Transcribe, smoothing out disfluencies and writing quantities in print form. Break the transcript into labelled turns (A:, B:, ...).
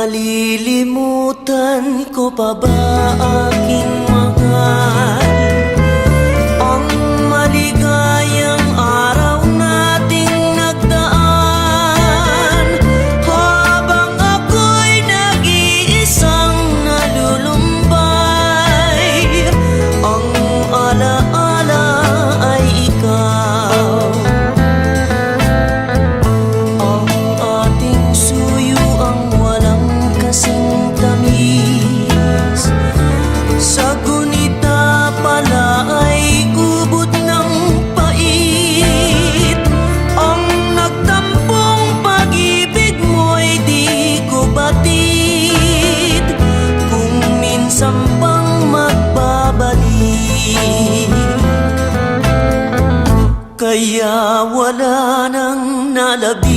A: Malilimutan ko pa ba aking mahal ang maligayang araw nating nagdaan, habang ako'y nag-iisang nalulumbay. Ang alaala ay ikaw, ang ating suyo ang walang kasing tamis. Sa gunita pala ay ubod ng pait. Ang nagtampong pag-ibig mo'y di ko batid, kung minsan pang magbabalik. Kaya wala nang nalabis